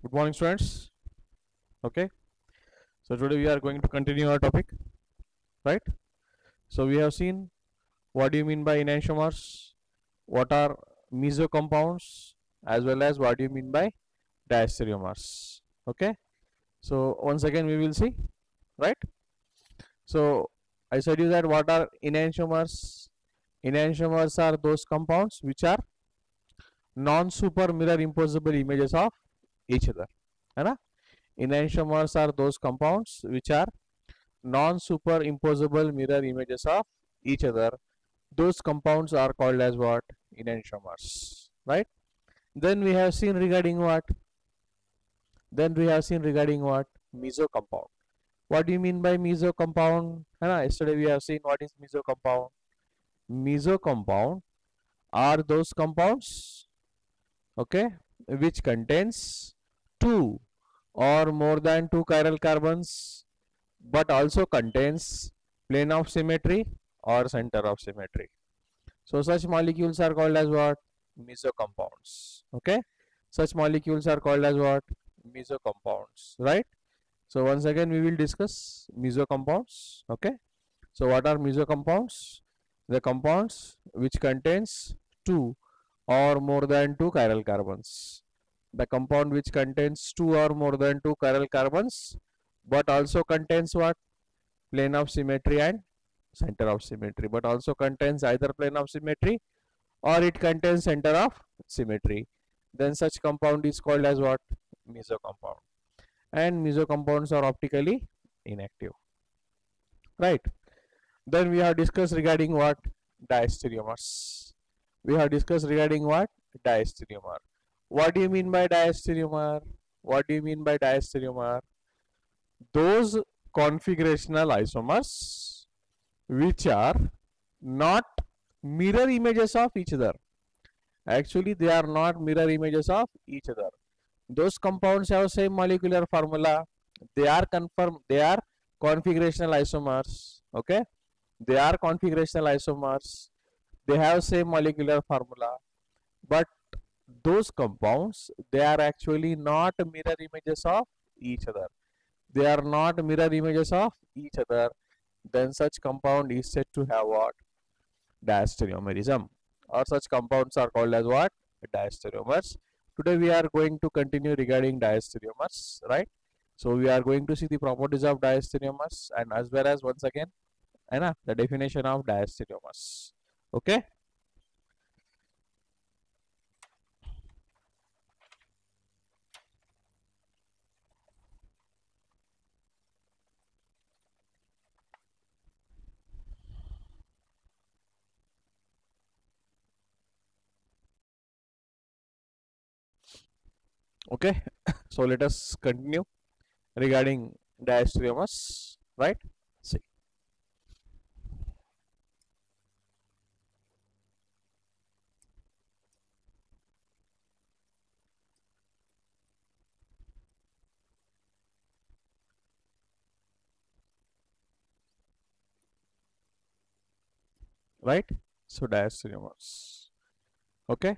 Good morning, students. Okay, so today we are going to continue our topic, right? So we have seen what do you mean by enantiomers, what are meso compounds, as well as what do you mean by diastereomers. Okay, so once again we will see, right? So I said you that what are enantiomers? Enantiomers are those compounds which are non-super mirror imposable images of each other, है ना? Enantiomers are those compounds which are non-superimposable mirror images of each other. Those compounds are called as what? Enantiomers, right? Then we have seen regarding what? Then we have seen regarding what? Meso compound. What do you mean by meso compound? Yesterday we have seen what is meso compound. Meso compound are those compounds, okay, which contains two or more than two chiral carbons, but also contains plane of symmetry or center of symmetry. So such molecules are called as what? Meso compounds. Okay, such molecules are called as what? Meso compounds, right? So once again we will discuss meso compounds. Okay, so what are meso compounds? The compounds which contains two or more than two chiral carbons. The compound which contains two or more than two chiral carbons, but also contains what? Plane of symmetry and center of symmetry, but also contains either plane of symmetry or it contains center of symmetry. Then such compound is called as what? Meso compound. And meso compounds are optically inactive, right? Then we have discussed regarding what? Diastereomers. We have discussed regarding what? Diastereomer. What do you mean by diastereomer? What do you mean by diastereomer? Those configurational isomers which are not mirror images of each other. Actually, they are not mirror images of each other. Those compounds have same molecular formula. They are configurational isomers. Okay, they are configurational isomers. They have same molecular formula, but those compounds, they are actually not mirror images of each other. They are not mirror images of each other. Then such compound is said to have what? Diastereomerism, or such compounds are called as what? Diastereomers. Today we are going to continue regarding diastereomers, right? So we are going to see the properties of diastereomers and as well as once again the definition of diastereomers. Okay, okay. So let us continue regarding diastereomers, right? See, right? So diastereomers. Okay.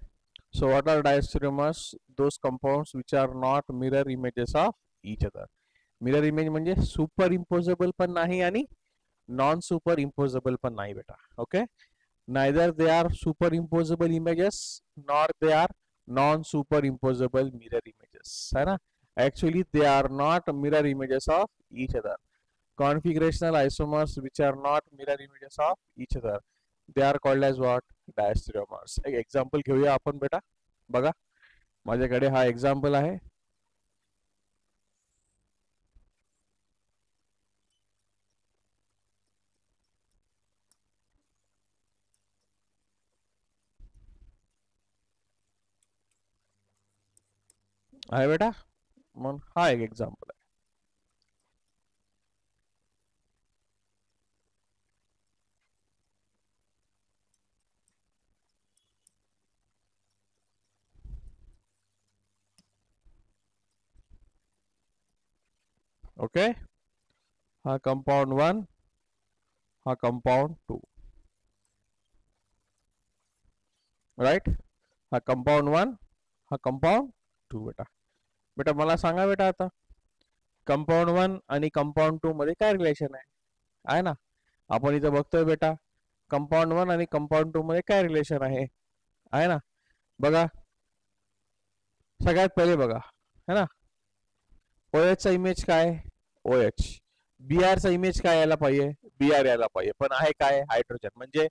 So what are diastereomers? Those compounds which are not mirror images of each other. Mirror image म्हणजे superimposable पण नाही आणि non superimposable पण नाही बेटा. Okay, neither they are superimposable images nor they are non superimposable mirror images, है ना? Actually they are not mirror images of each other. Configurational isomers which are not mirror images of each other, they are called as what? Diastereomers. एक example घेऊया आपण बेटा. बघा माझ्याकडे हा example आहे. आहे बेटा, म्हणून हा एक एक्झाम्पल आहे. ओके, हा कंपाउंड 1, हा कंपाउंड 2, राइट? हा कंपाउंड 1, हा कंपाउंड 2 बेटा. बेटा मला सांगा बेटा आता कंपाऊंड 1 आणि कंपाऊंड 2 मध्ये काय रिलेशन आहे ना. आपण इथं बघतोय बेटा कंपाऊंड 1 आणि कंपाऊंड 2 मध्ये काय रिलेशन आहे ना. बघा सगळ्यात पहिले बघा है ना OH चा इमेज काय OH, BR चा इमेज काय यायला पाहिजे BR यायला पाहिजे, पण आहे काय हायड्रोजन. म्हणजे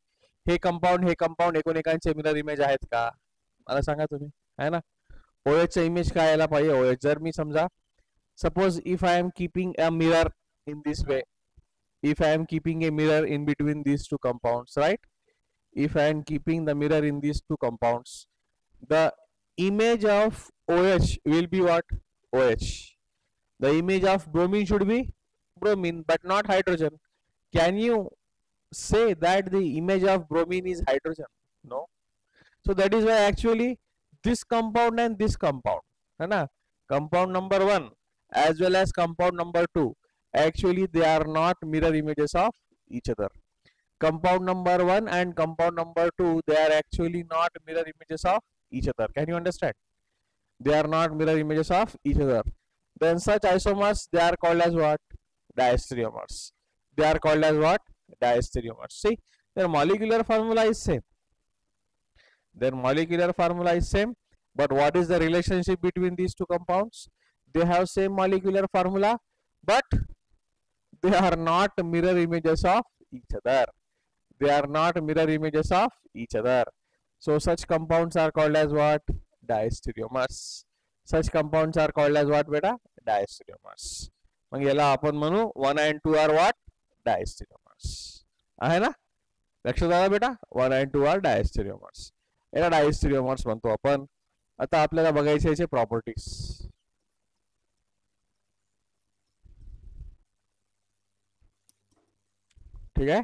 हे कंपाऊंड एकमेकांचे मिरर इमेज आहेत का मला सांगा तुम्ही है ना. OH चा इमेज काय यायला पाहिजे OH. जर मी समजा suppose if I am keeping a mirror in this way, if I am keeping a mirror in between these two compounds, right? If I am keeping the mirror in these two compounds, the image of OH will be what OH. The image of bromine should be bromine but not hydrogen. Can you say that the image of bromine is hydrogen? No. So that is why actually this compound and this compound है ना, compound number 1 as well as compound number 2, actually they are not mirror images of each other. Compound number 1 and compound number 2, they are actually not mirror images of each other. Can you understand? They are not mirror images of each other. Then such isomers, they are called as what? Diastereomers. They are called as what? Diastereomers. See, their molecular formula is same. Their molecular formula is same, but what is the relationship between these two compounds? They have same molecular formula, but they are not mirror images of each other. They are not mirror images of each other. So such compounds are called as what? Diastereomers. Such compounds are called as what beta? Diastereomers. मग याला आपण म्हणू 1 and 2 are what? Diastereomers. आहे ना, लक्षात आलं बेटा. 1 and 2 are diastereomers. याला diastereomers म्हणतो आपण. आता आपल्याला बघायचे याचे प्रॉपर्टीज. ठीक आहे,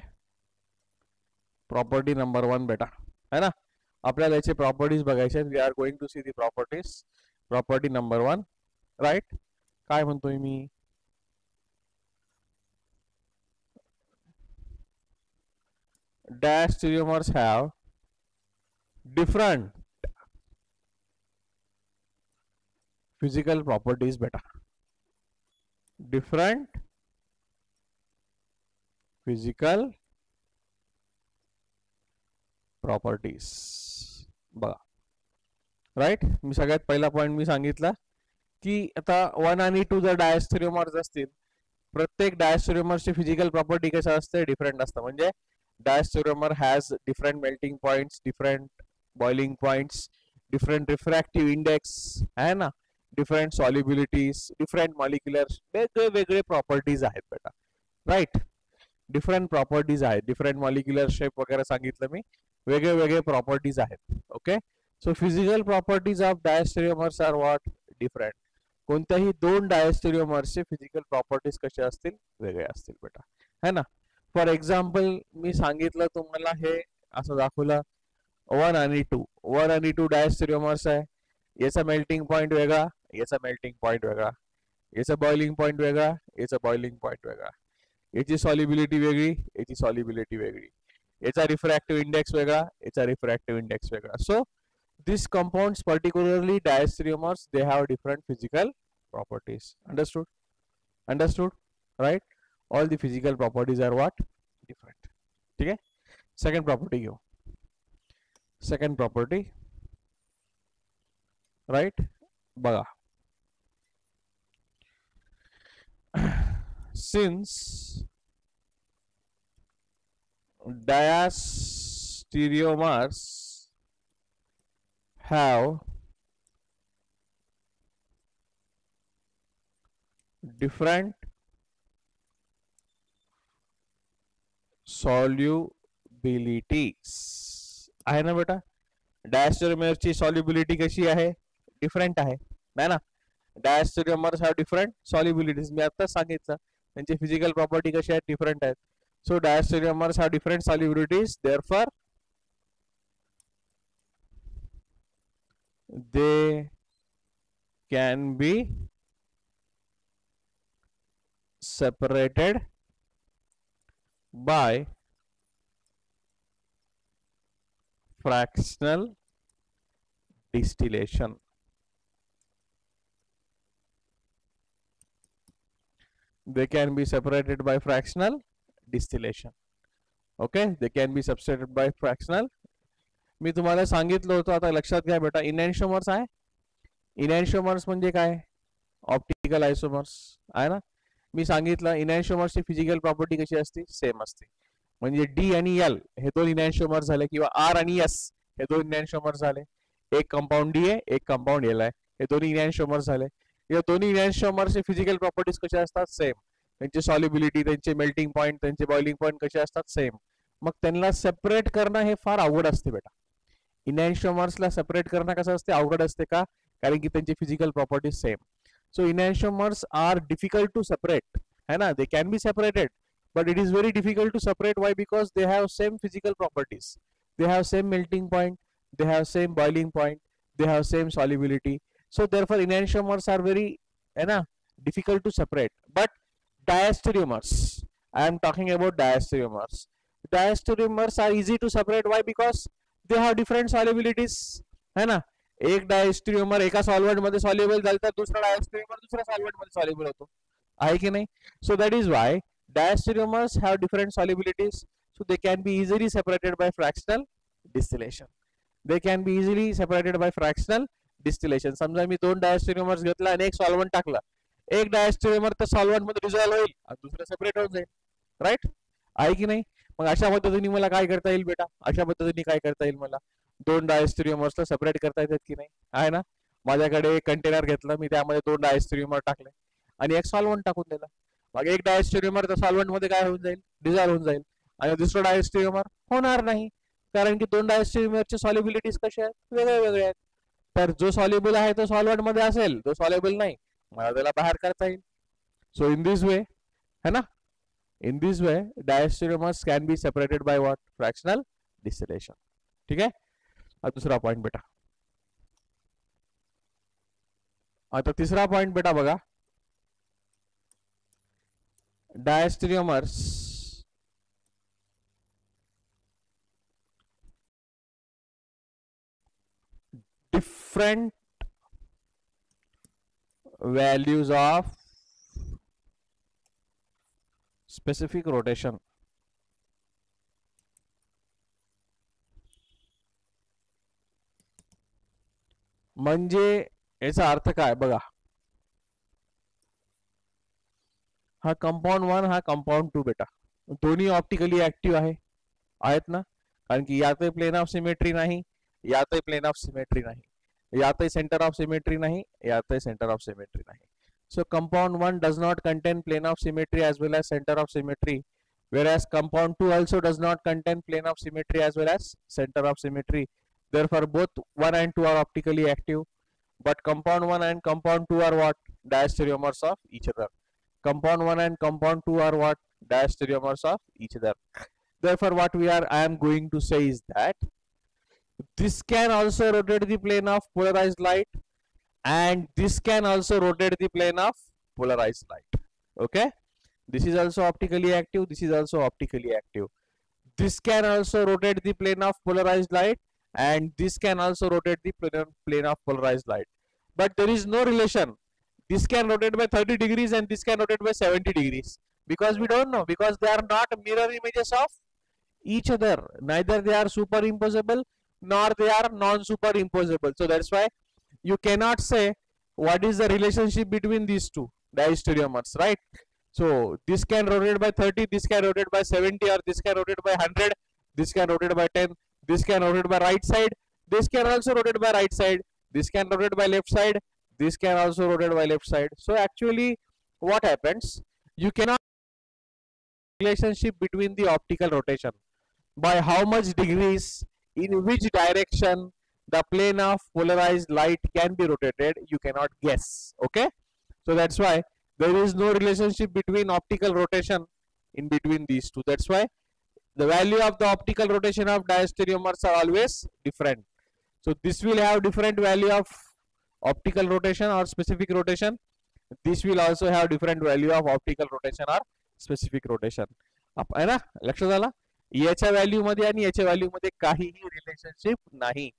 प्रॉपर्टी नंबर 1 बेटा है ना. आपल्याला याचे प्रॉपर्टीज बघायचे. We are going to see the properties. Property number 1 right. काय म्हणतोय मी diastereomers have different physical properties beta. Different physical properties बघा राईट. मी सगळ्यात पहिला पॉइंट मी सांगितला की आता 1 आणि 2 जर डायस्टेरियोमर्स असतील, प्रत्येक डायस्टेरियोमरची फिजिकल प्रॉपर्टी कशा असते डिफरंट असतं. म्हणजे diastereomer has different melting points, different boiling points, different refractive index है ना, डिफरंट सॉल्युबिलिटीज, डिफरंट मॉलिक्युलर वेगवेगळे प्रॉपर्टीज आहेत बेटा राईट. डिफरंट प्रॉपर्टीज आहेत, डिफरंट मॉलिक्युलर शेप वगैरे सांगितलं मी, वेगळे वेगळे प्रॉपर्टीज आहेत. Okay, so physical properties of diastereomers are what different. कोणत्याही दोन डायस्टेरियोमर्सचे फिजिकल प्रॉपर्टीज कसे असतील वेगळे असतील बेटा है ना. फॉर एक्झाम्पल मी सांगितलं तुम्हाला हे असं दाखवलं 1 आणि 2, 1 आणि 2 डायस्टेरियोमर्स आहे. याचा मेल्टिंग पॉइंट वेगळा, याचा मेल्टिंग पॉइंट वेगळा, याचा बॉइलिंग पॉइंट वेगळा, याचा बॉइलिंग पॉइंट वेगळा, याची सॉल्युबिलिटी वेगळी, याची सॉल्युबिलिटी वेगळी, याचा रिफ्रॅक्टिव्ह इंडेक्स वेगळा, याचा रिफ्रॅक्टिव्ह इंडेक्स वेगळा. सो these compounds, particularly diastereomers, they have different physical properties. Understood right. All the physical properties are what different. ठीक है. second property घेऊ. second property right बघा. since diastereomers have different solubilities आहे ना बेटा. डायस्टेरियोमरची सॉल्युबिलिटी कशी आहे डिफरंट आहे ना. Diastereomers have different solubilities. मी आता सांगितलं त्यांची फिजिकल प्रॉपर्टी कशी आहेत डिफरंट आहेत. So diastereomers have different solubilities, therefore they can be separated by fractional distillation. they can be separated by fractional distillation. Okay, they can be separated by fractional. मी तुम्हाला सांगितलं होतं, आता लक्षात घ्या बेटा. इनॅन्शिओमर्स आहे. इनॅन्शिओमर्स म्हणजे काय? ऑप्टिकल आयसोमर्स आहे ना. मी सांगितलं इनॅन्शिओमर्सची फिजिकल प्रॉपर्टी कशी असते? सेम असते. म्हणजे डी आणि एल हे दोन इनॅन्शिओमर्स झाले, किंवा आर आणि एस हे दोन इनॅन्शिओमर्स झाले. एक कंपाऊंड डी आहे, एक कंपाऊंड एल आहे. हे दोन्ही इनॅन्शिओमर्स झाले. या दोन्ही इनॅन्शिओमर्सचे फिजिकल प्रॉपर्टीज कशा असतात? सेम. त्यांची सॉल्युबिलिटी, त्यांचे मेल्टिंग पॉईंट, त्यांचे बॉइलिंग पॉईंट कसे असतात? सेम. मग त्यांना सेपरेट करणं हे फार अवघड असते बेटा. इनॅन्शिओमर्सला सेपरेट करणं कसं असते? अवघड असते. का? कारण की त्यांची physical properties same. So enantiomers are difficult to separate, है ना. They can be separated, but it is very difficult to separate. Why? Because they have same physical properties. They have same melting point, they have same boiling point, they have same solubility. So therefore enantiomers are very difficult to separate. But diastereomers, I am talking about diastereomers. Diastereomers are easy to separate. Why? Because they have different solubilities, है ना. एक डायस्टेरियोमर एका solvent मध्ये soluble झालं तर दुसरा डायस्टेरियोमर दुसऱ्या solvent मध्ये सॉल्युबल होतो, आहे की नाही. सो that is Y diastereomers have different solubilities, so they can be easily separated by fractional distillation. They can be easily separated by fractional distillation. समजा मी दोन डायस्टेरियोमर्स घेतला आणि एक सॉल्व्हेंट टाकला. एक डायस्टेरियोमर तर सॉल्व्हेंट मध्ये डिझॉल्व्ह होईल आणि दुसरा सेपरेट होऊन जाईल, राईट, आहे की नाही. मग अशा पद्धतीने मला काय करता येईल बेटा? अशा पद्धतीने काय करता येईल मला? दोन डायस्टेरियोमर्सला सेपरेट करता येतात की नाही, आहे ना. माझ्याकडे एक कंटेनर घेतला, मी त्यामध्ये दोन डायस्टेरियोमर टाकले आणि एक सॉल्व्हेंट टाकून दिला. मग एक डायस्टेरियोमर तर सॉल्व्हेंट मध्ये काय होऊन जाईल? डिझॉल्व्ह होऊन जाईल. आणि दुसरा डायस्टेरियोमर होणार नाही, कारण की दोन डायस्टेरियोमरचे सॉल्युबिलिटीज कशा आहेत? वेगळे वेगळे आहेत. तर जो सॉल्युबल आहे तो सॉल्व्हेंट मध्ये असेल, जो सॉल्युबल नाही मला त्याला बाहेर करता येईल. सो इन दिस वे, है ना, in this way diastereomers can be separated by what? Fractional distillation. ठीक आहे. हा दुसरा पॉइंट बेटा. आता तिसरा पॉइंट बेटा बघा. Diastereomers different values of specific rotation. म्हणजे याचा अर्थ काय बघा. हा कंपाउंड 1, हा कंपाउंड 2 बेटा, दोन्ही ऑप्टिकली ऍक्टिव्ह आहेत ना. कारण की यातही प्लेन ऑफ सिमेट्री नाही, यातही प्लेन ऑफ सिमेट्री नाही, यातही सेंटर ऑफ सिमेट्री नाही, यातही सेंटर ऑफ सिमेट्री नाही. So compound 1 does not contain plane of symmetry as well as center of symmetry, whereas compound 2 also does not contain plane of symmetry as well as center of symmetry. Therefore both 1 and 2 are optically active, but compound 1 and compound 2 are what? Diastereomers of each other. Compound 1 and compound 2 are what? Diastereomers of each other. Therefore I am going to say is that this can also rotate the plane of polarized light, and this can also rotate the plane of polarized light. Okay, this is also optically active, this is also optically active. This can also rotate the plane of polarized light, and this can also rotate the plane of polarized light, but there is no relation. This can rotate by 30 degrees and this can rotate by 70 degrees, because we don't know, because they are not mirror images of each other. Neither they are superimposable nor they are non-superimposable. So that's why you cannot say what is the relationship between these two diastereomers, right? So this can rotate by 30, this can rotate by 70, or this can rotate by 100, this can rotate by 10, this can rotate by right side, this can also rotate by right side, this can rotate by left side, this can also rotate by left side. So actually what happens, you cannot relationship between the optical rotation by how much degrees, in which direction the plane of polarized light can be rotated, you cannot guess. Okay, so that's why there is no relationship between optical rotation in between these two. That's why the value of the optical rotation of diastereomers are always different. So this will have different value of optical rotation or specific rotation. This will also have different value of optical rotation or specific rotation. है ना, लक्षात आला. याच्या value मध्ये आणि याच्या value मध्ये काहीही रिलेशनशिप नाही.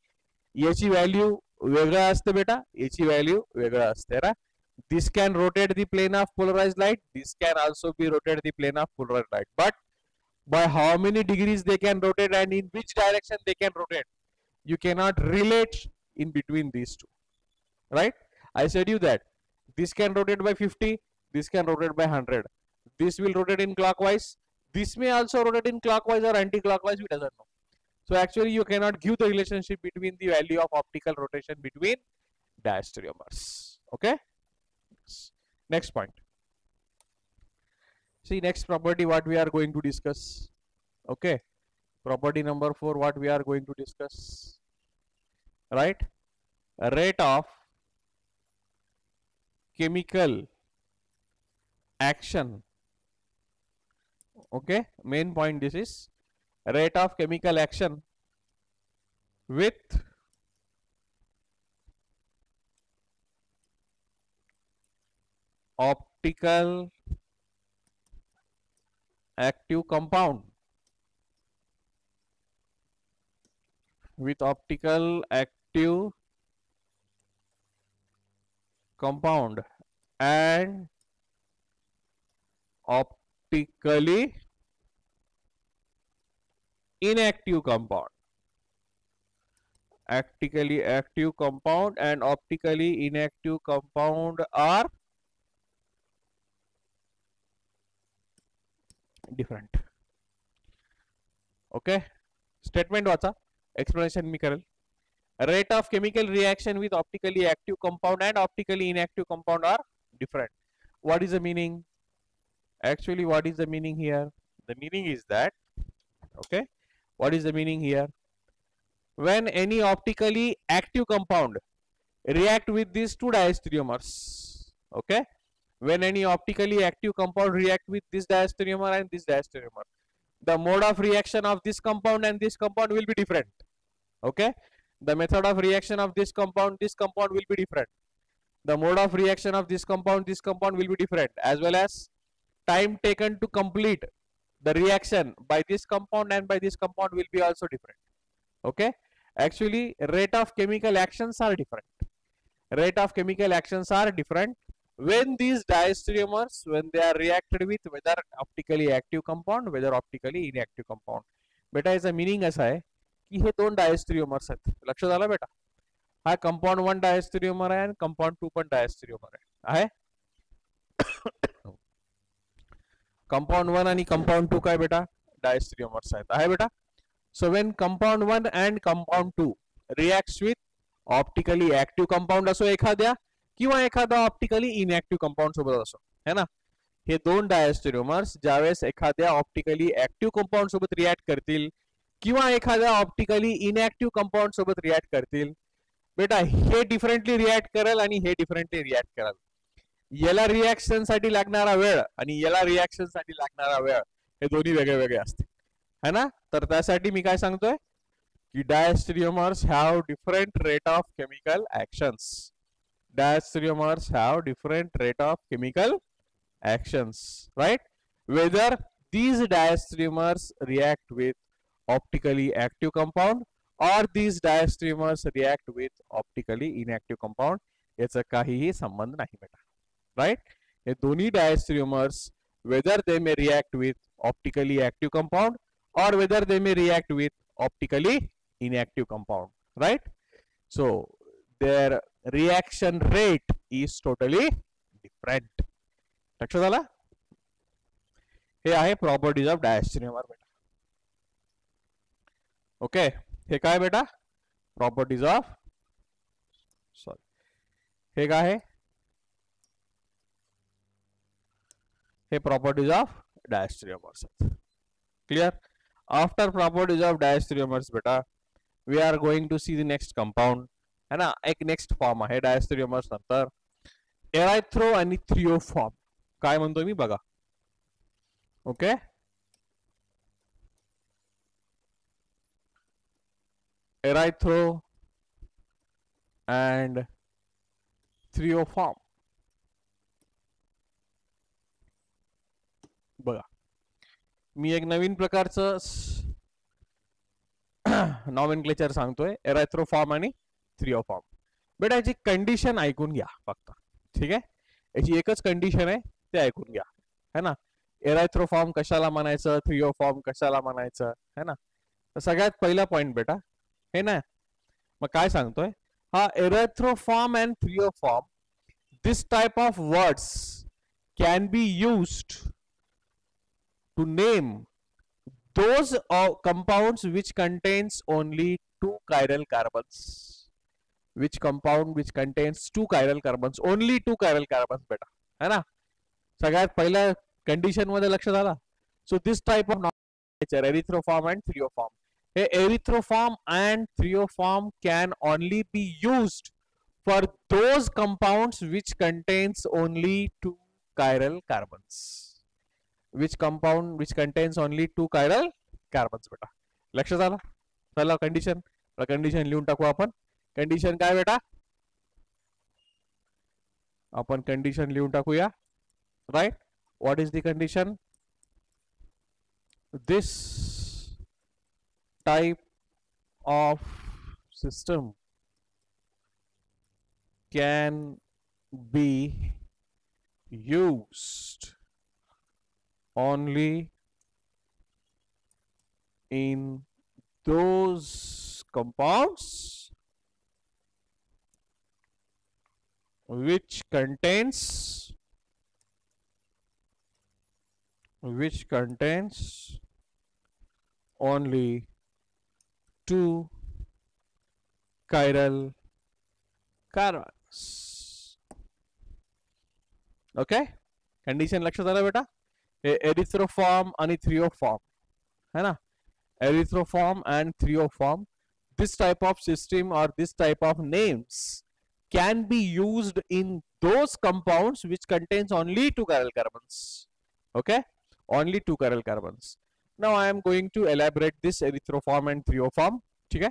याची व्हॅल्यू वेगळा असते बेटा, याची व्हॅल्यू वेगळा असते ना. This can rotate the plane of polarized light. This can also be rotate the plane of polarized light. But by how many degrees they can rotate and in which direction they can rotate, you cannot relate in between these two, right? I said you that this can rotate by 50, this can rotate by 100. This will rotate in clockwise. This may also rotate in clockwise or anti-clockwise, we doesn't know. So actually you cannot give the relationship between the value of optical rotation between diastereomers. Okay. Next point. See, next property what we are going to discuss. Okay. Property number 4 what we are going to discuss. Right. Rate of chemical action. Okay. Main point this is rate of chemical action with optical active compound, with optical active compound and optically inactive compound. Optically active compound and optically inactive compound are different. Okay. Statement वाचा. Explanation मी करेल. Rate of chemical reaction with optically active compound and optically inactive compound are different. What is the meaning? Actually, what is the meaning here? The meaning is that, okay, what is the meaning here? When any optically active compound react with these two diastereomers, okay, when any optically active compound react with this diastereomer and this diastereomer, the mode of reaction of this compound and this compound will be different. Okay, the method of reaction of this compound will be different. The mode of reaction of this compound will be different, as well as time taken to complete the reaction by this compound and by this compound will be also different. Okay, actually rate of chemical actions are different. Rate of chemical actions are different when these diastereomers, when they are reacted with whether optically active compound, whether optically inactive compound. बेटा याचा meaning असा आहे की हे दोन diastereomers आहेत. लक्षात आलं बेटा? हा कंपाउंड 1 डायस्टेरियोमर आहे आणि कंपाउंड 2 पण डायस्टेरियोमर आहे. कंपाउंड 1 आणि कंपाउंड 2 काय बेटा? डायस्टेरियोमर्स आहेत. आहे बेटा? So when compound 1 and compound 2 reacts with optically active compound असो एखाद्या किंवा एखादा ऑप्टिकली इनएक्टिव्ह कंपाउंड सोबत असो, है ना, हे दोन डायस्टेरियोमर्स ज्यावेळेस एखाद्या ऑप्टिकली ऍक्टिव्ह कंपाउंड सोबत रिएक्ट करतील किंवा एखाद्या ऑप्टिकली इनएक्टिव्ह कंपाउंड सोबत रिएक्ट करतील, बेटा हे डिफरंटली रिएक्ट करेल आणि हे डिफरंटली रिएक्ट करेल. याला रिएक्शन साठी लागणारा वेळ आणि याला रिएक्शन साठी लागणारा वेळ हे दोन्ही वेगळे वेगळे असते, है ना. तर त्यासाठी मी काय सांगतोय की diastereomers have different rate of chemical actions. Diastereomers have different rate of chemical actions, right? Whether these diastereomers react with optically active compound or these diastereomers react with optically inactive compound, याचा काहीही संबंध नाही बेटा, right? हे दोन्ही diastereomers, whether they may react with optically active compound or whether they may react with optically inactive compound, right? So their reaction rate is totally different. लक्षात आला? हे आहे properties of डायस्टेरियोमर बेटा. ओके, हे काय बेटा? प्रॉपर्टीज ऑफ, सॉरी, हे काय आहे? हे प्रॉपर्टीज ऑफ डायस्टेरियोमर्स आहेत. Clear? After properties of diastereomers बेटा we are going to see the next compound, है ना. एक नेक्स्ट फॉर्म आहे डायस्टेरियोमर्स नंतर एरायथ्रो आणि थ्रिओ फॉर्म. काय म्हणतोय मी बघा. Okay, erythro and threo form. बघा मी एक नवीन प्रकारचं नॉमेनक्लेचर सांगतोय, एरायथ्रो फॉर्म आणि थ्रिओ फॉर्म. बेटा याची कंडिशन ऐकून घ्या फक्त, ठीक आहे. याची एकच कंडिशन आहे, ते ऐकून घ्या, है ना. एरायथ्रोफॉर्म कशाला म्हणायचं, थ्रिओफॉर्म कशाला म्हणायचं, है ना. तर सगळ्यात पहिला पॉइंट बेटा हे ना, मग काय सांगतोय हा एरायथ्रोफॉर्म and थ्रिओफॉर्म, this type of words can be used to name those compounds which contains only two chiral carbons, which compound which contains two chiral carbons, only two chiral carbons बेटा, है ना. सगळ्यात पहिल्या कंडिशन मध्ये लक्ष झाला. So this type of nature erythro form and threo form, हे erythro form and threo form can only be used for those compounds which contains only two chiral carbons, which compound which contains only two chiral carbons बेटा. लक्षात आलं. चला condition लिहून टाकू आपण. Condition काय बेटा, आपण कंडिशन लिहून टाकूया. Right, what is the condition, this type of system can be used only in those compounds which contains only two chiral carbons. Okay, condition लक्षात आलं बेटा. हे एरिथ्रोफॉर्म आणि थ्रिओफॉर्म है ना, एरिथ्रोफॉर्म and थ्रिओफॉर्म, this type of system or this type of names can be used in those compounds which contains only two chiral carbons. Okay, only two chiral carbons. Now I am going to elaborate this एरिथ्रोफॉर्म and थ्रिओफॉर्म. ठीक आहे,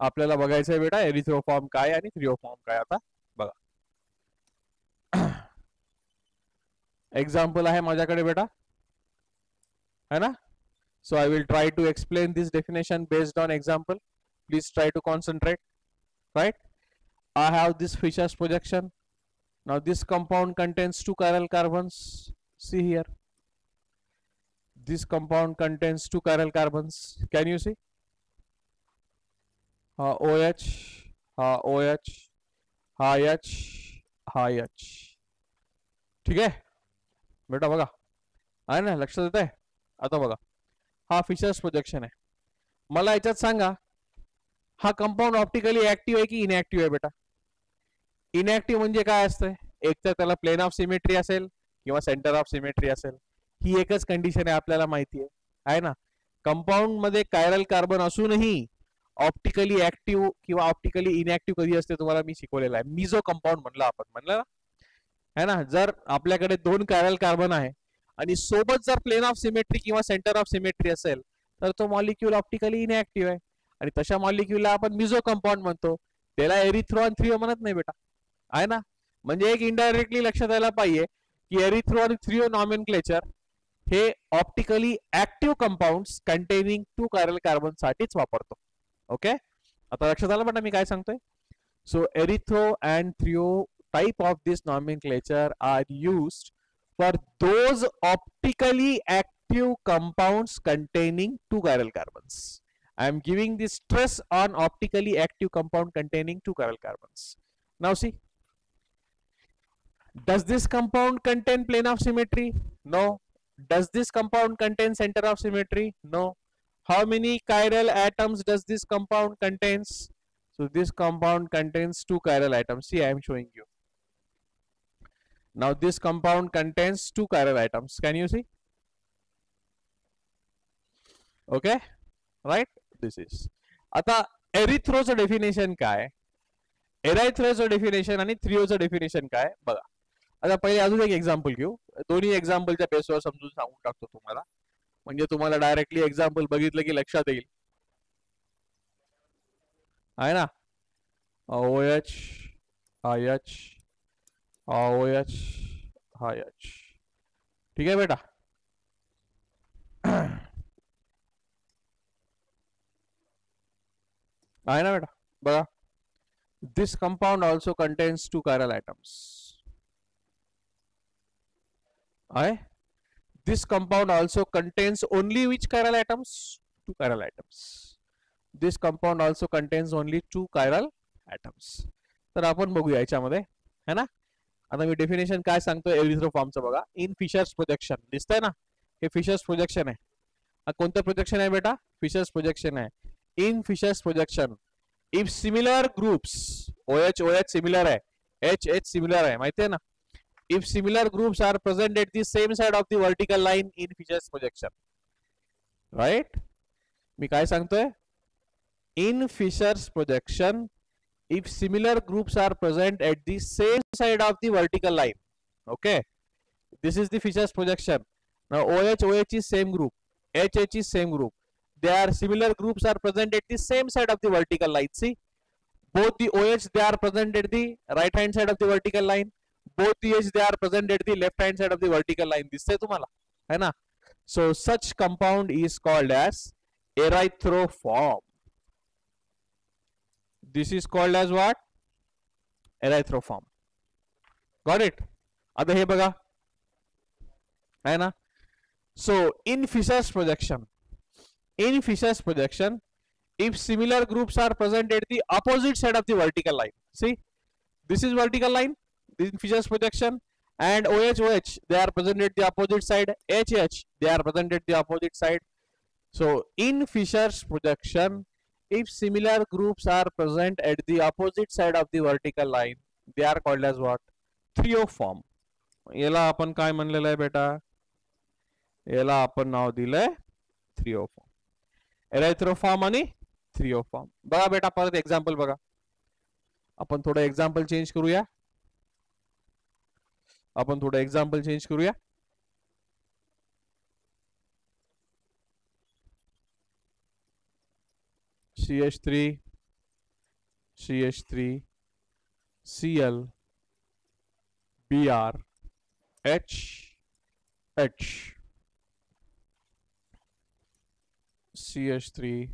आपल्याला बघायचं आहे बेटा एरिथ्रोफॉर्म काय आणि थ्रिओफॉर्म काय. आता बघा एग्जाम्पल आहे माझ्याकडे बेटा, है ना. So I will try to explain this definition based on example. Please try to concentrate. Right, I have this Fisher's projection. Now this compound contains two chiral carbons. See here, this compound contains two chiral carbons. Can you see? OH, OH, H, H. ठीक आहे बेटा, बघा आहे ना, लक्षात येत आहे. आता बघा, हा फिशर्स प्रोजेक्शन आहे. मला याच्यात सांगा, हा कंपाऊंड ऑप्टिकली ऍक्टिव्ह आहे की इनऍक्टिव्ह आहे बेटा. इनऍक्टिव्ह म्हणजे काय असतंय, एक तर त्याला प्लेन ऑफ सिमेट्री असेल किंवा सेंटर ऑफ सिमेट्री असेल. ही एकच कंडिशन आहे, आपल्याला माहिती आहे ना. कंपाऊंड मध्ये कायरल कार्बन असूनही ऑप्टिकली ऍक्टिव्ह किंवा ऑप्टिकली इनऍक्टिव्ह कधी असते तुम्हाला मी शिकवलेलं आहे. मिझो कंपाऊंड म्हणलं आपण, म्हणलं ना, है ना. जर आपल्याकडे दोन कायरल कार्बन आहे आणि सोबत जर प्लेन ऑफ सिमेट्री किंवा सेंटर ऑफ सिमेट्री असेल तर तो मॉलिक्यूल ऑप्टिकली इनऍक्टिव्ह आहे आणि तशा मॉलिक्यूलला आपण मिझो कंपाऊंड म्हणतो. त्याला एरिथ्रो आणि थ्रिओ म्हणत नाही बेटा, आहे ना. म्हणजे एक इनडायरेक्टली लक्षात यायला पाहिजे की एरिथ्रो आणि थ्रिओ नॉमेनक्लेचर हे optically active compounds containing two chiral carbon साठीच वापरतो. ओके, आता लक्षात आलं बेटा मी काय सांगतोय. So erythro and threo type of this nomenclature are used for those optically active compounds containing two chiral carbons. I am giving this stress on optically active compound containing two chiral carbons. Now see, does this compound contain plane of symmetry? No. Does this compound contain center of symmetry? No. How many chiral atoms does this compound contains? So this compound contains two chiral atoms. See, I am showing you. Now this compound contains two chiral atoms. Can you see? Okay, right, this is. आता एरिथ्रोचं definition काय, एरायथ्रोचं definition आणि थ्रिओचं definition काय बघा. आता पहिले अजून एक example घेऊ, दोन्ही एक्झाम्पलच्या बेसवर समजून सांगून टाकतो तुम्हाला, म्हणजे तुम्हाला डायरेक्टली एक्झाम्पल बघितलं की लक्षात येईल, आहे ना. OH, IH, OH, H. ठीक आहे बेटा. आहे ना बेटा, बघा. This compound also contains two chiral atoms. I this compound also contains only which chiral atoms? Two chiral atoms. This compound also contains only two chiral atoms. तर आपण बघूया याच्यामध्ये है ना. आता मी डेफिनेशन काय सांगतो एरिथ्रोफॉर्मचं बघा. इन फिशर्स प्रोजेक्शन दिसतंय ना, हे फिशर्स प्रोजेक्शन आहे. हा कोणतं प्रोजेक्शन आहे बेटा? फिशर्स प्रोजेक्शन आहे. In Fischer's projection if similar groups OH OH similar आहे, H H सिमिलर आहे, माहिती आहे ना. If similar groups are present at the same side of the vertical line in Fisher's projection, right? मी काय सांगतोय? In Fisher's projection, if similar groups are present at the same side of the vertical line, okay? This is the Fisher's projection. Now OH OH is same group, H H is same group. Their similar groups are present at the same side of the vertical line. See, both the OH they are present at the right hand side of the vertical line. Both the H they are present at the left hand side of the vertical line. दिसते तुम्हाला है ना. So such compound is called as erythroform. This is called as what? Erythroform. Got it? आता हे बघा है ना. So in Fisher's projection, if similar groups are present at the opposite side of the vertical line, see, this is vertical line, this is Fisher's projection, and OH OH they are present at the opposite side, H H they are present at the opposite side. So in Fisher's projection, if similar groups are present at the opposite side of the vertical line, they are called as what? Trioform. याला आपण काय म्हणलेलं आहे बेटा? याला आपण नाव दिलंय थ्रिओफॉर्म. एरायथ्रोफॉर्म आणि थ्रिओफॉर्म. बघा बेटा परत एक्झाम्पल बघा. आपण थोडं एक्झाम्पल चेंज करूया. CH3 Cl Br H CH3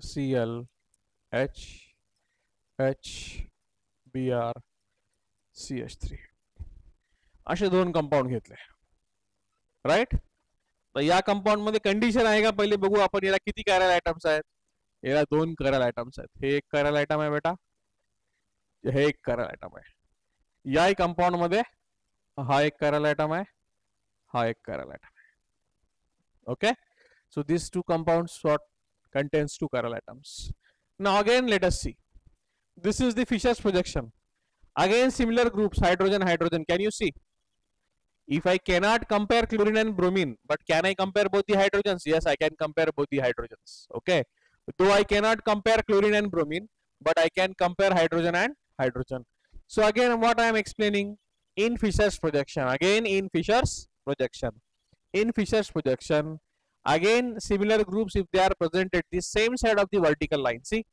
Cl Br CH3 असे दोन कंपाऊंड घेतले, राईट. तर या कंपाऊंड मध्ये कंडिशन आहे का पहिले बघू आपण. याला किती कायरल आयटम्स आहेत? याला दोन कायरल आयटम्स आहेत. हे एक कायरल आयटम आहे बेटा, हे एक कायरल आयटम आहे. या कंपाऊंड मध्ये हा एक कायरल आयटम आहे, हा एक कायरल आयटम आहे. Okay, so these two compounds what contains two chiral atoms. Now again let us see, this is the Fisher's projection. Again similar groups, hydrogen hydrogen. Can you see? If I cannot compare chlorine and bromine, but can I compare both the hydrogens? Yes, I can compare both the hydrogens. Okay, though I cannot compare chlorine and bromine, but I can compare hydrogen and hydrogen. So again what I am explaining, in Fisher's projection, again in Fisher's projection, again similar groups if they are present at the same side of the vertical line. See,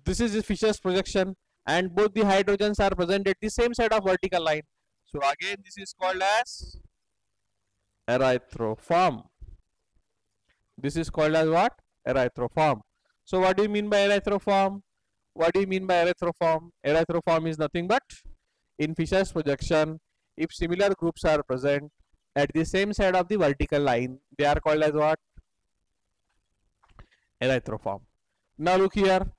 this is the Fisher's projection and both the hydrogens are present at the same side of vertical line. So again this is called as erythroform. This is called as what? Erythroform. So what do you mean by erythroform? Erythroform is nothing but, in Fisher's projection, if similar groups are present at the same side of the vertical line, they are called as what? Erythroform. Now look here.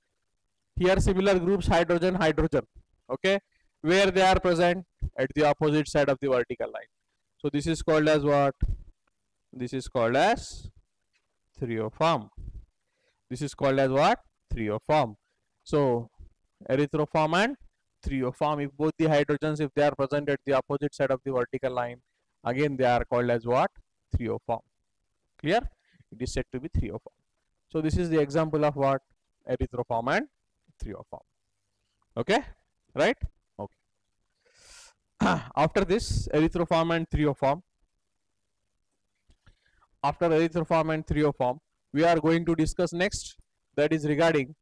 Here similar groups hydrogen hydrogen. Okay, where they are present at the opposite side of the vertical line. So this is called as what? This is called as trioform. This is called as what? Trioform. So erythroform and trioform, if both the hydrogens if they are present at the opposite side of the vertical line, again they are called as what? Trioform. Clear? It is said to be trioform. So this is the example of what? Erythroform and trioform. Okay, right? Okay. After this erythroform and trioform, we are going to discuss next, that is regarding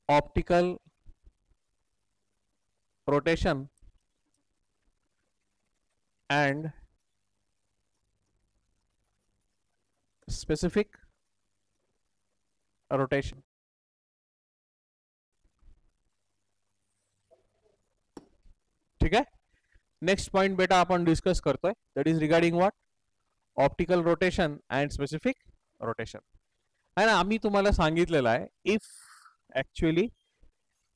optical rotation and specific rotation. ठीक आहे. Next point बेटा आपण discuss करतोय, that is regarding what, optical rotation and specific rotation. आहे ना, आम्ही तुम्हाला सांगितलेलं आहे, if actually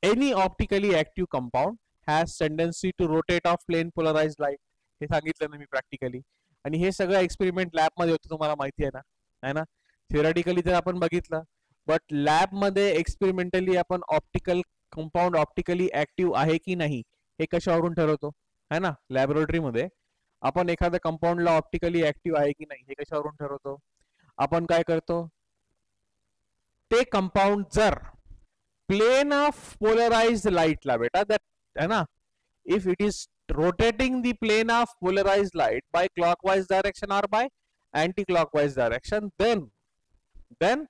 any optically active compound has tendency to rotate of plane polarise light. हे सांगितलं ना मी प्रॅक्टिकली, आणि हे सगळं एक्सपेरिमेंट लॅब मध्ये होतं, तुम्हाला माहिती आहे ना, है ना. थिओरिटिकली तर आपण बघितलं, बट लॅब मध्ये एक्सपेरिमेंटली आपण ऑप्टिकल कंपाऊंड ऑप्टिकली ऍक्टिव्ह आहे की नाही हे कशावरून ठरवतो, है ना. लॅबोरेटरी मध्ये आपण एखाद्या कंपाऊंडला ऑप्टिकली ऍक्टिव्ह आहे की नाही हे कशावरून ठरवतो. आपण काय करतो, ते कंपाऊंड जर प्लेन ऑफ पोलराइज्ड लाईटला बेटा, दॅट है ना, if it is rotating the plane of polarized light by clockwise direction or by anti-clockwise direction, then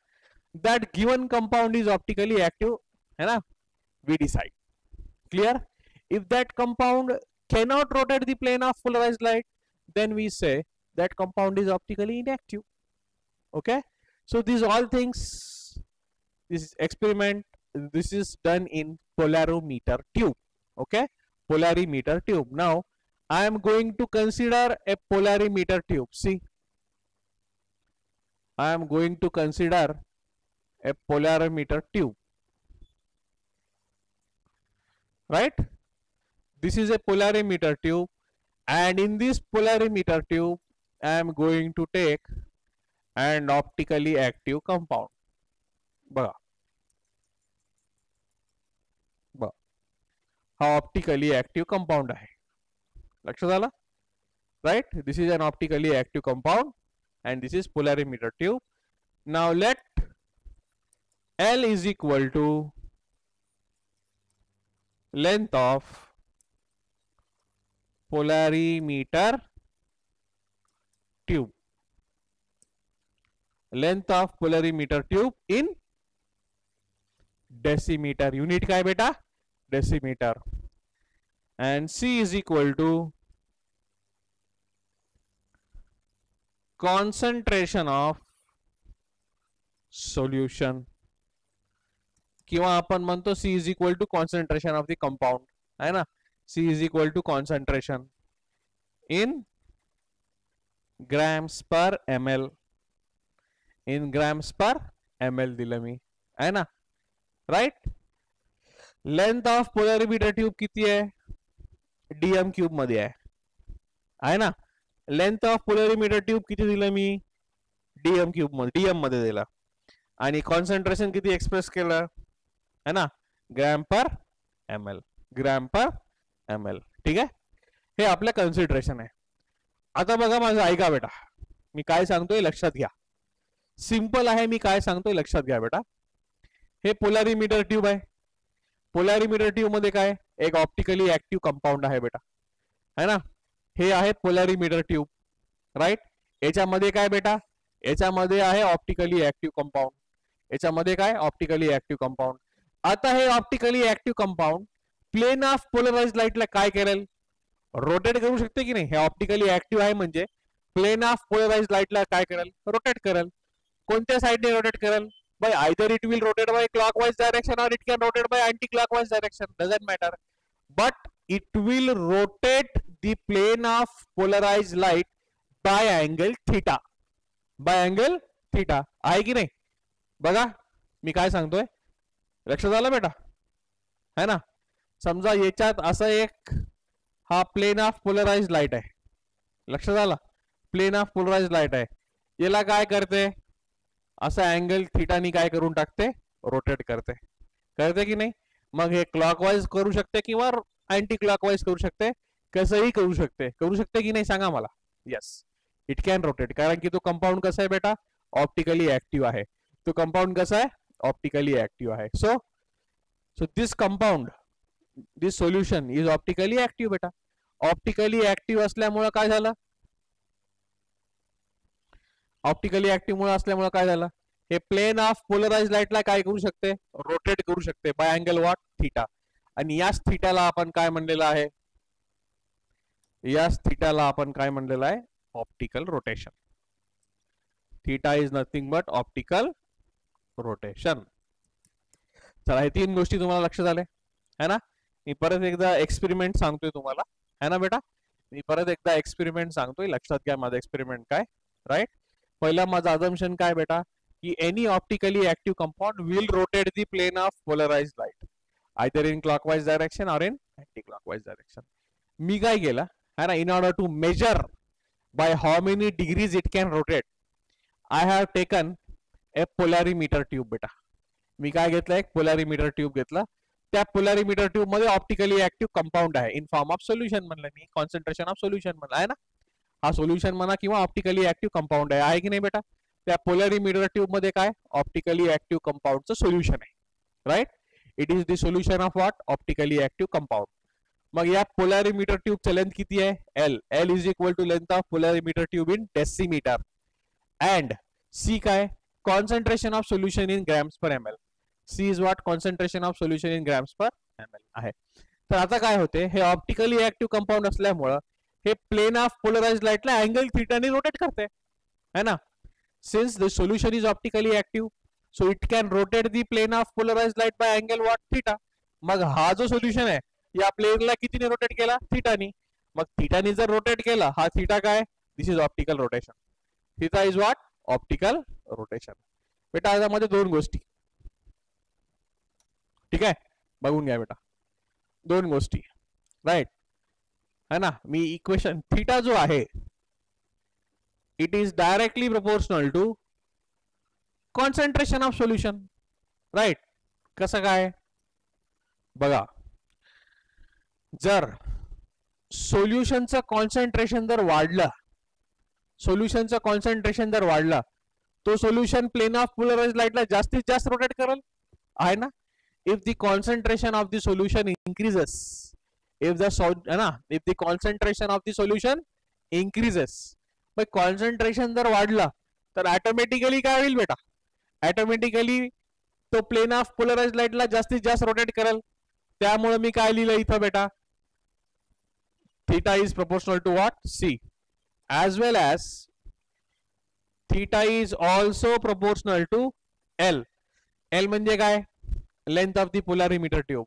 that given compound is optically active, है ना, we decide. Clear? If that compound cannot rotate the plane of polarized light, then we say that compound is optically inactive. Okay, so these all things, this experiment, this is done in polarimeter tube. Okay, polarimeter tube. Now I am going to consider a polarimeter tube. See, I am going to consider a polarimeter tube, right? This is a polarimeter tube, and in this polarimeter tube I am going to take an optically active compound. बघा, हा optically active compound आहे, लक्षात आलं, right. This is an optically active compound and this is polarimeter tube. Now let L is equal to length of polarimeter tube, length of polarimeter tube in decimeter. Unit काय बेटा, decimeter. And C is equal to concentration of solution, किंवा आपण म्हणतो C is equal to concentration of the compound, है ना. C is equal to concentration in grams per ml, in grams per ml दिलं मी, है ना, right. Length of polarimeter tube किती आहे, डीएम क्यूब मध्ये आहे ना. लेंथ ऑफ पोलरिमीटर ट्यूब किती दिलं मी, डीएम क्यूब मध्ये, डीएम मध्ये दिला, आणि कॉन्सन्ट्रेशन किती एक्सप्रेस केलं, है ना, gram per ML, gram per ML. ठीक आहे, हे आपलं कन्सिडरेशन आहे. आता बघा माझं ऐका बेटा, मी काय सांगतोय लक्षात घ्या, सिंपल आहे, मी काय सांगतोय लक्षात घ्या बेटा. हे पोलरिमीटर ट्यूब आहे, पोलरिमीटर ट्यूब मध्ये काय, एक ऑप्टिकली ऍक्टिव्ह कंपाऊंड आहे बेटा, है ना. हे आहे पोलरिमीटर ट्यूब, राइट. याच्यामध्ये काय बेटा, याच्यामध्ये आहे ऑप्टिकली ऍक्टिव्ह कंपाऊंड, याच्यामध्ये काय, ऑप्टिकली ऍक्टिव्ह कंपाऊंड. आता हे optically active compound plane of polarised लाईटला काय करेल, रोटेट करू शकते की नाही. हे ऑप्टिकली ऍक्टिव्ह आहे म्हणजे प्लेन ऑफ पोलराइज्ड लाईटला काय करेल, रोटेट करेल. कोणत्या साइडने रोटेट करेल, by either it will rotate by clockwise direction or it can rotate by anti-clockwise direction, doesn't matter, but it will rotate the plane of polarized light by angle theta, by angle theta. आहे की नाही, बघा मी काय सांगतोय, लक्षात आलं बेटा, है ना. समजा याच्यात असं एक हा प्लेन ऑफ पोलराइज्ड लाईट आहे, लक्षात आला, प्लेन ऑफ पोलराइज्ड लाईट आहे, याला काय करते, असं अँगल थीटानी काय करून टाकते, रोटेट करते, करते की नाही. मग हे क्लॉकवाइज करू शकते किंवा अँटी क्लॉकवाइज करू शकते, कसंही करू शकते, करू शकते की नाही सांगा मला. यस, इट कॅन रोटेट, कारण की तो कंपाऊंड कसा आहे बेटा, ऑप्टिकली ऍक्टिव्ह आहे. तो कंपाऊंड कसा आहे, ऑप्टिकली ऍक्टिव्ह आहे. So this compound, this solution is optically active बेटा. ऑप्टिकली ऍक्टिव्ह असल्यामुळे काय झालं, ऑप्टिकली ऍक्टिव्ह मुळे असल्यामुळे काय झालं, हे प्लेन ऑफ पोलराइज्ड लाईटला काय करू शकते, रोटेट करू शकते बाय अँगल व्हॉट, थीटा. आणि याच थीटाला आपण काय म्हणलेलं आहे, याच थीटाला आपण काय म्हणलेलं आहे, optical rotation. Theta is nothing but optical rotation. चला, हे तीन गोष्टी तुम्हाला लक्षात आले, है ना. मी परत एकदा एक्सपेरिमेंट सांगतोय तुम्हाला, है ना बेटा. मी परत एकदा एक्सपेरिमेंट सांगतोय, लक्षात घ्या माझा एक्सपेरिमेंट काय. राईट. पहिला माझा अजम्पशन काय बेटा, की any optically active compound will rotate the plane of polarised light either in clockwise direction और इन अँटी क्लॉकवाइज डायरेक्शन. मी काय केलं है ना, in order to measure by how many degrees it can rotate, I have taken a polarimeter tube बेटा. मी काय घेतलं, एक पोलॅरिमीटर ट्यूब घेतला. त्या पोलॅरिमीटर ट्यूब मध्ये ऑप्टिकली ऍक्टिव्ह कंपाऊंड आहे इन फॉर्म ऑफ सोल्युशन म्हणलं मी, कॉन्सन्ट्रेशन ऑफ सोल्युशन म्हणलं आहे ना. हा सोल्युशन म्हणा किंवा ऑप्टिकली ऍक्टिव्ह कंपाऊंड आहे की नाही बेटा. त्या पोलॅरिमीटर ट्यूब मध्ये काय, ऑप्टिकली ऍक्टिव्ह कंपाऊंडचं सोल्युशन आहे. Right. It is the solution of what, optically active compound. मग या पोलॅरिमीटर ट्यूबचं लेंथ किती आहे, L. L is equal to length of polarimeter tube in decimetre. And C काय, concentration of solution in grams per M L. C is what, concentration of solution in grams per M L आहे. तर आता काय होते, हे optically active compound असल्यामुळं हे plane of polarised लाईटला angle थीटाने रोटेट करते, है ना. Since the solution is optically active, so it can rotate the plane of polarised light by angle what, theta. मग हा जो सोल्युशन आहे या प्लेनला कितीने रोटेट केला, थीटानी. मग थीटानी जर रोटेट केला, हा थीटा काय, this is optical rotation. Theta is what, optical rotation. बेटा यामध्ये दोन गोष्टी, ठीक आहे, बघून घ्या बेटा, दोन गोष्टी. राईट, है ना. मी इक्वेशन थीटा जो आहे it is directly proportional to concentration of solution. Right. कसं काय बघा, जर सोल्युशनचं कॉन्सन्ट्रेशन जर वाढलं, सोल्युशनचं कॉन्सन्ट्रेशन जर वाढलं, तो सोल्युशन प्लेन ऑफ पोलराइज्ड लाईटला जास्तीत जास्त रोटेट करेल, आहे ना. If the concentration of the solution increases, if the concentration of the solution increases, mug concentration जर वाढला तर ऑटोमॅटिकली काय होईल बेटा, ऑटोमॅटिकली तो प्लेन ऑफ पोलराइज्ड लाईटला जास्तीत जास्त रोटेट करेल. त्यामुळे मी काय लिहिलं इथं बेटा, theta is proportional to what, C, as well as theta is also proportional to L. L म्हणजे काय, length of the polarimeter tube.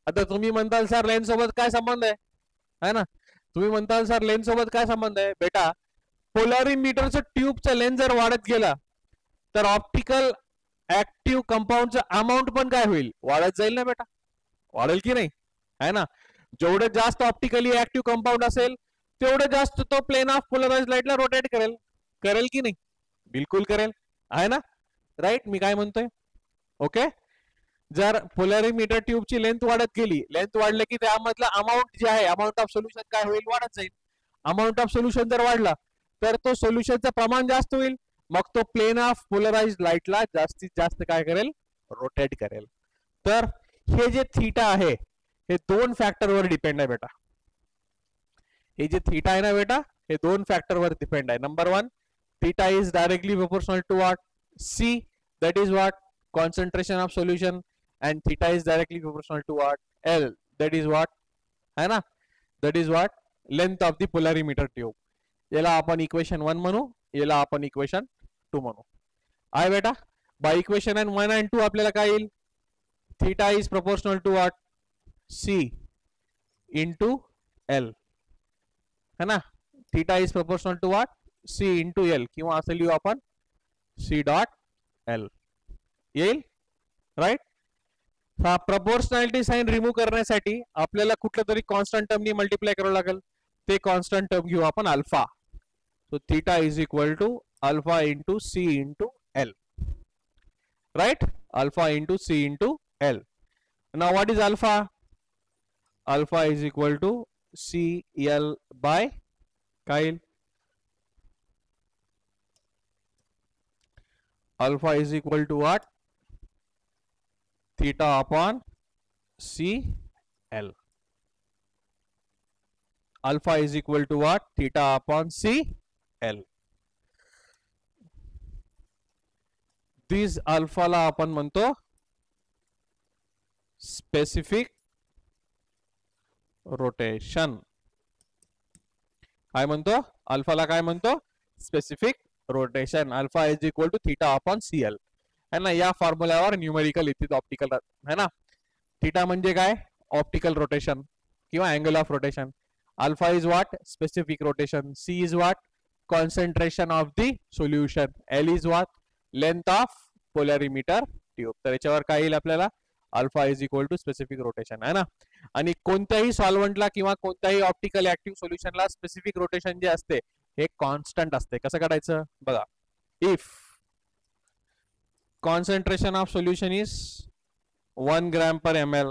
आता तुम्ही म्हणताल सर लेंथ सोबत काय संबंध आहे ना, तुम्ही म्हणताल सर लेंथ सोबत काय संबंध आहे बेटा, पोलॅरिमीटरचं ट्यूबचं लेंथ जर वाढत गेला तर ऑप्टिकल ऍक्टिव्ह कंपाऊंडचं अमाऊंट पण काय होईल, वाढत जाईल ना बेटा, वाढेल की नाही, है ना. जेवढं जास्त ऑप्टिकली ऍक्टिव्ह कंपाऊंड असेल तेवढं जास्त तो प्लेन ऑफ पोलराइज्ड लाईटला रोटेट करेल, करेल की नाही, बिलकुल करेल, आहे ना. राईट. मी काय म्हणतोय, ओके. जर पोलॅरिमीटर ट्यूबची लेंथ वाढत गेली, लेंथ वाढले की त्यामधला अमाऊंट जे आहे, अमाऊंट ऑफ सोल्युशन काय होईल, वाढत जाईल. अमाऊंट ऑफ सोल्युशन जर वाढला तर तो सोल्युशनचं प्रमाण जास्त होईल, मग तो प्लेन ऑफ पोलराइज्ड लाईटला जास्तीत जास्त काय करेल, रोटेट करेल. तर हे जे थीटा आहे हे दोन फॅक्टरवर डिपेंड आहे बेटा. हे जे थीटा आहे ना बेटा, हे दोन फॅक्टरवर डिपेंड आहे. Number one, theta is directly proportional to what, C, that is what, concentration of solution, and theta is directly proportional to what, L, that is what, है ना, that is what, length of the polarimeter tube. याला आपण equation 1 म्हणू, याला आपण equation 2 म्हणू. आहे बेटा. बाय इक्वेशन 1 and 2 आपल्याला काय येईल, theta is proportional to what, C into L, है ना. Theta is proportional to what, C into L, किंवा असं लिहू आपण C डॉट L येईल. राईट. हा प्रपोर्शनॅलिटी साइन रिमूव्ह करण्यासाठी आपल्याला कुठल्या तरी कॉन्स्टंट टर्मनी मल्टिप्लाय करावं लागेल. ते कॉन्स्टंट टर्म घेऊ आपण alpha. So theta is equal to alpha into C into L. Right. Alpha into C into L. Now what is alpha, alpha is equal to C L by काय, alpha is equal to what, theta upon C L. Alpha is equal to what, theta upon C L. This अल्फाला आपण म्हणतो specific rotation. काय म्हणतो, अल्फाला काय म्हणतो, specific rotation. Alpha is equal to theta upon C L, है ना. या फॉर्म्युल्यावर न्यूमेरिकल येते ऑप्टिकल, है ना. थीटा म्हणजे काय, ऑप्टिकल रोटेशन किंवा angle of rotation. Alpha is what specific rotation. C is what concentration of the solution. L is what length of polarimeter tube. तर याच्यावर काय येईल आपल्याला alpha is equal to specific rotation आहे ना. आणि कोणत्याही सॉल्व्हंटला किंवा कोणत्याही ऑप्टिकल ऍक्टिव्ह सोल्युशनला स्पेसिफिक रोटेशन जे असते हे कॉन्स्टंट असते. कसं काढायचं बघा. If concentration of solution is 1 gram per ml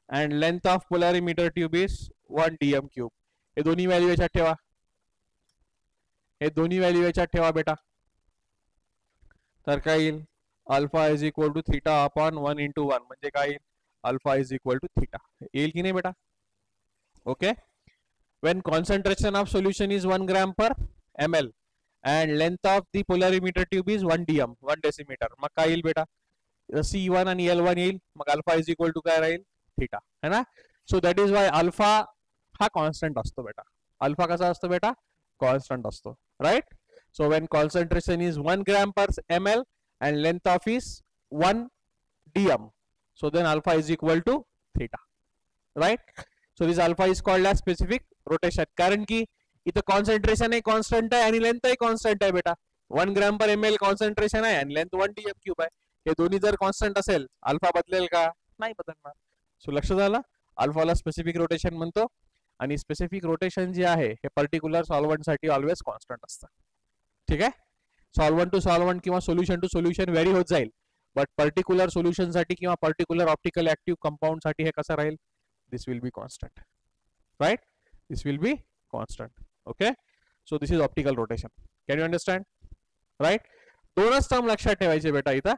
and length of polarimeter tube is 1 dm cube. हे दोन्ही व्हॅल्यू याच्यात ठेवा. हे दोन्ही व्हॅल्यू याच्यात ठेवा बेटा. तर काय येईल alpha is equal to theta upon 1 into 1 म्हणजे काय येईल alpha is equal to theta. येईल की नाही बेटा. Okay. when concentration of solution is 1 gram per ml and length of the polarimeter tube is 1 dm 1 decimeter मग काय येईल बेटा C1 आणि L1 येईल. मग अल्फा इज इक्वल टू काय राहील थीटा है ना. So that is why alpha हा कॉन्स्टंट असतो बेटा. अल्फा कसा असतो बेटा कॉन्स्टंट असतो right. So when concentration is 1 gram per ml and length of is 1 dm so then alpha is equal to theta right. So this alpha is called as specific rotation कारण की इथं concentration आहे constant आहे आणि length आहे constant आहे बेटा. 1 gram per ml concentration आहे आणि लेंथ 1 dm क्यूब आहे. हे दोन्ही जर कॉन्स्टंट असेल अल्फा बदलेल का नाही बदलणार. सो लक्ष झालं अल्फाला स्पेसिफिक रोटेशन म्हणतो आणि स्पेसिफिक रोटेशन जे आहे हे पर्टिक्युलर सॉल्व्हंट साठी ऑलवेज कॉन्स्टंट असतं. ठीक आहे. सॉल्व्हंट टू सॉल्व्हंट किंवा सोल्युशन टू सोल्युशन व्हेरी होत जाईल बट पर्टिक्युलर सोल्युशन साठी किंवा पर्टिक्युलर ऑप्टिकल ऍक्टिव्ह कंपाऊंड साठी हे कसं राहील this will be constant right. This will be constant. Okay. So this is optical rotation. Can you understand right. दोनच टर्म लक्षात ठेवायचे बेटा इथं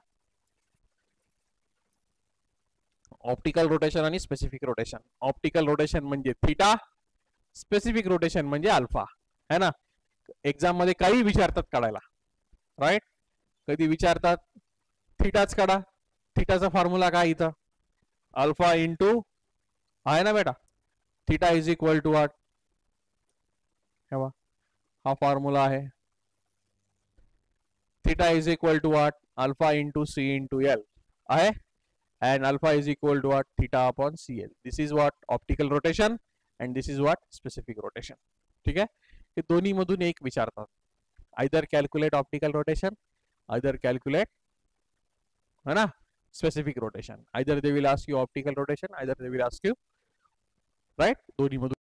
ऑप्टिकल रोटेशन आणि स्पेसिफिक रोटेशन. ऑप्टिकल रोटेशन म्हणजे थीटा स्पेसिफिक रोटेशन म्हणजे अल्फा है ना. एक्झाम मध्ये काही विचारतात काढायला राईट. कधी विचारतात थीटाच काढा. थीटाचा फॉर्म्युला काय इथं अल्फा इंटू आहे ना बेटा. Theta is equal to what हा फॉर्म्युला आहे. Theta is equal to what alpha into C into L आहे and alpha is equal to what theta upon cl. This is what optical rotation and this is what specific rotation. ठीक है. हे दोन्ही मधून एक विचारतात. either calculate optical rotation either calculate है ना specific rotation. either they will ask you optical rotation either they will ask you right दोन्ही मधून